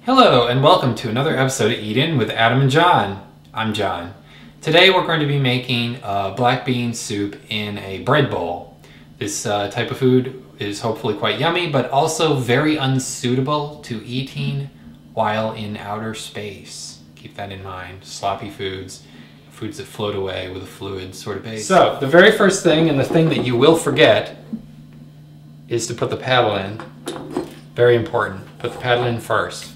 Hello and welcome to another episode of Eat In with Adam and John. I'm John. Today we're going to be making black bean soup in a bread bowl. This type of food is hopefully quite yummy, but also very unsuitable to eating while in outer space. Keep that in mind. Sloppy foods, foods that float away with a fluid sort of base. So the very first thing, and the thing that you will forget, is to put the paddle in. Very important. Put the paddle in first.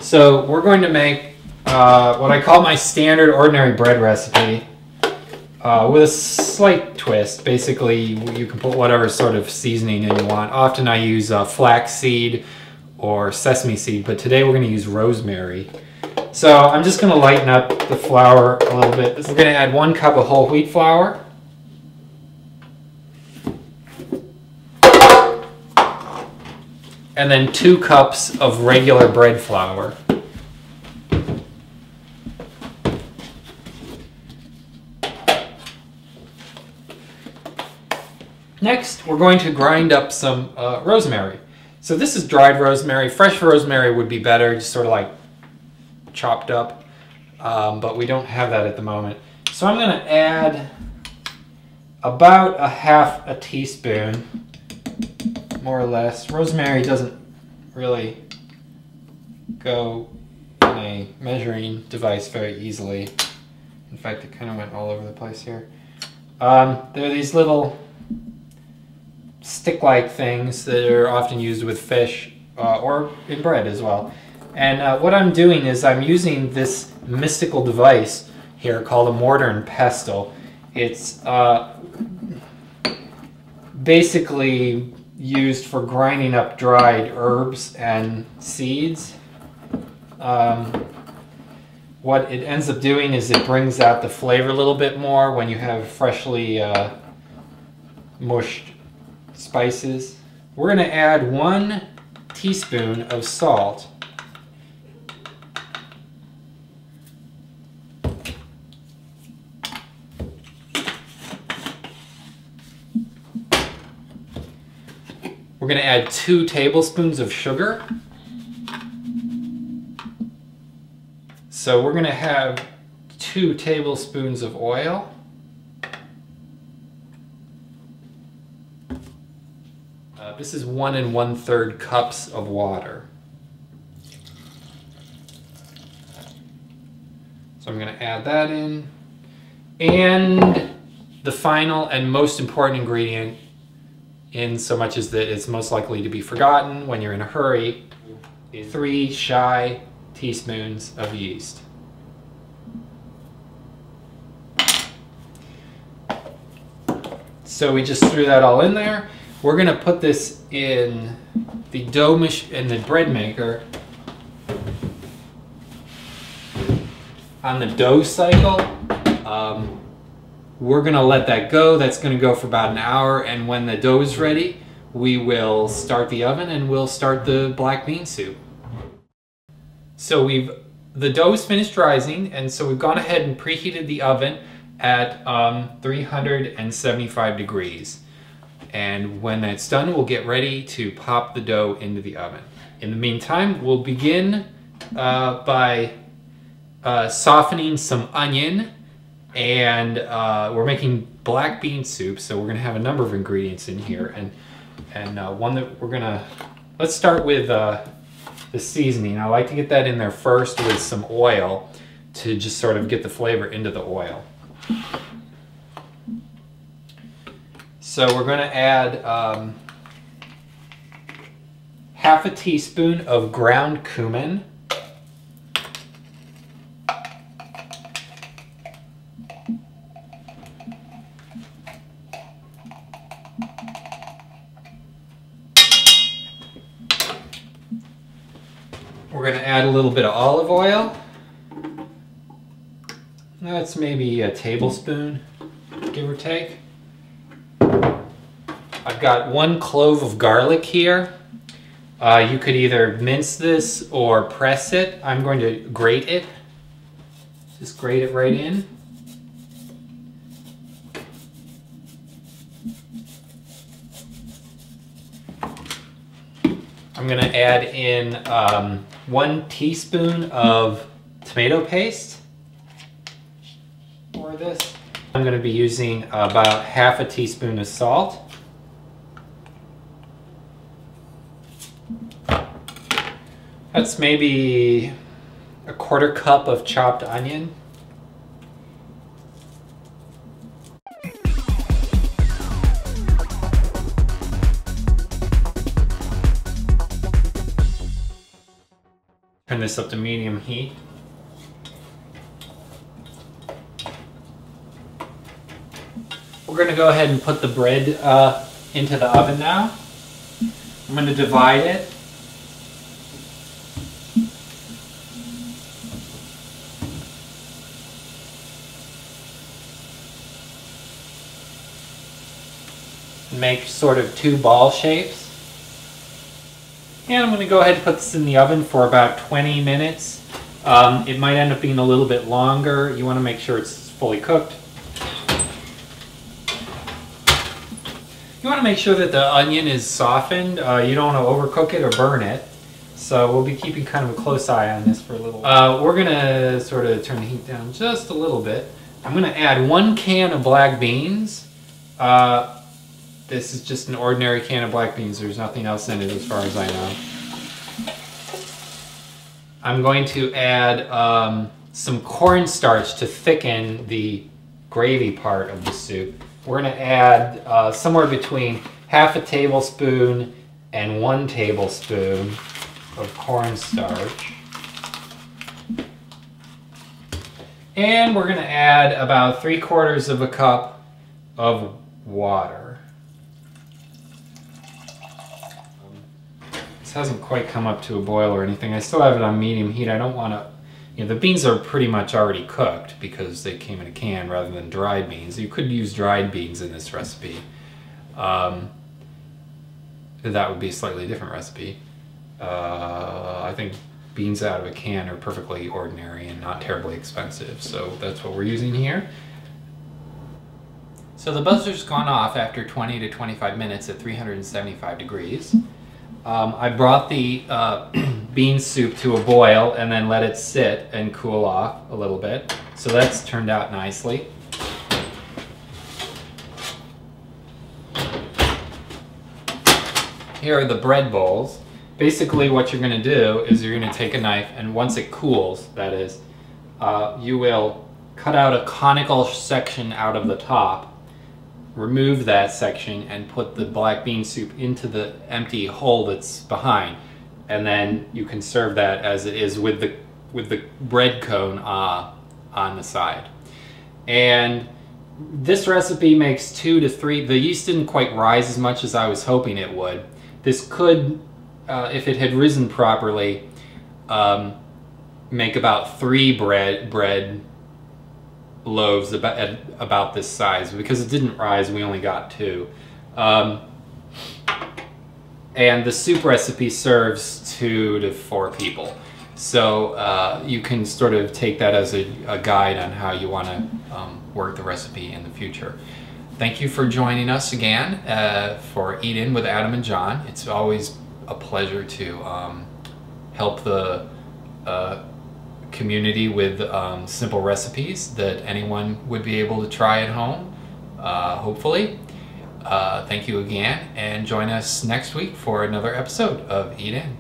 So we're going to make what I call my standard ordinary bread recipe with a slight twist. Basically, you can put whatever sort of seasoning in you want. Often I use flax seed or sesame seed, but today we're going to use rosemary. So I'm just going to lighten up the flour a little bit. We're going to add 1 cup of whole wheat flour. And then 2 cups of regular bread flour. Next, we're going to grind up some rosemary. So this is dried rosemary. Fresh rosemary would be better, just sort of like chopped up, but we don't have that at the moment. So I'm going to add about 1/2 teaspoon, more or less. Rosemary doesn't really go in a measuring device very easily. In fact, it kind of went all over the place here. There are these little stick-like things that are often used with fish or in bread as well. And what I'm doing is I'm using this mystical device here called a mortar and pestle. It's basically used for grinding up dried herbs and seeds. What it ends up doing is it brings out the flavor a little bit more when you have freshly mushed spices. We're going to add 1 teaspoon of salt. We're going to add 2 tablespoons of sugar. So we're going to have 2 tablespoons of oil. This is 1 1/3 cups of water. So I'm going to add that in. And the final and most important ingredient, in so much as that it's most likely to be forgotten when you're in a hurry, is 3 shy teaspoons of yeast. So we just threw that all in there. We're going to put this in the bread maker on the dough cycle. We're going to let that go. That's going to go for about an hour, and when the dough is ready, we will start the oven and we'll start the black bean soup. So the dough is finished rising, and so we've gone ahead and preheated the oven at 375 degrees. And when that's done, we'll get ready to pop the dough into the oven. In the meantime, we'll begin by softening some onion. And we're making black bean soup, so we're going to have a number of ingredients in here. And one that let's start with the seasoning. I like to get that in there first with some oil to just sort of get the flavor into the oil. So we're going to add 1/2 teaspoon of ground cumin. We're going to add a little bit of olive oil. That's maybe a tablespoon, give or take. I've got 1 clove of garlic here. You could either mince this or press it. I'm going to grate it. Just grate it right in. I'm gonna add in 1 teaspoon of tomato paste for this. I'm gonna be using about half a teaspoon of salt. That's maybe a 1/4 cup of chopped onion. Turn this up to medium heat. We're going to go ahead and put the bread into the oven now. I'm going to divide it. Make sort of 2 ball shapes. And I'm going to go ahead and put this in the oven for about 20 minutes. It might end up being a little bit longer. You want to make sure it's fully cooked. You want to make sure that the onion is softened. You don't want to overcook it or burn it. So we'll be keeping kind of a close eye on this for a little while. We're going to sort of turn the heat down just a little bit. I'm going to add 1 can of black beans. This is just an ordinary can of black beans. There's nothing else in it as far as I know. I'm going to add some cornstarch to thicken the gravy part of the soup. We're going to add somewhere between half a tablespoon and 1 tablespoon of cornstarch. And we're going to add about 3/4 of a cup of water. This hasn't quite come up to a boil or anything. I still have it on medium heat. I don't want to, you know, the beans are pretty much already cooked because they came in a can rather than dried beans. You could use dried beans in this recipe. That would be a slightly different recipe. I think beans out of a can are perfectly ordinary and not terribly expensive, so that's what we're using here. So the buzzer's gone off after 20 to 25 minutes at 375 degrees. I brought the bean soup to a boil and then let it sit and cool off a little bit. So that's turned out nicely. Here are the bread bowls. Basically what you're going to do is you're going to take a knife, and once it cools, that is, you will cut out a conical section out of the top, remove that section, and put the black bean soup into the empty hole that's behind, and then you can serve that as it is with the bread cone on the side. And this recipe makes 2 to 3. The yeast didn't quite rise as much as I was hoping it would. This could, if it had risen properly, make about 3 bread loaves about this size. Because it didn't rise, we only got 2. And the soup recipe serves 2 to 4 people. So you can sort of take that as a guide on how you want to work the recipe in the future. Thank you for joining us again for Eat In with Adam and John. It's always a pleasure to help the community with simple recipes that anyone would be able to try at home, hopefully. Thank you again, and join us next week for another episode of Eat In.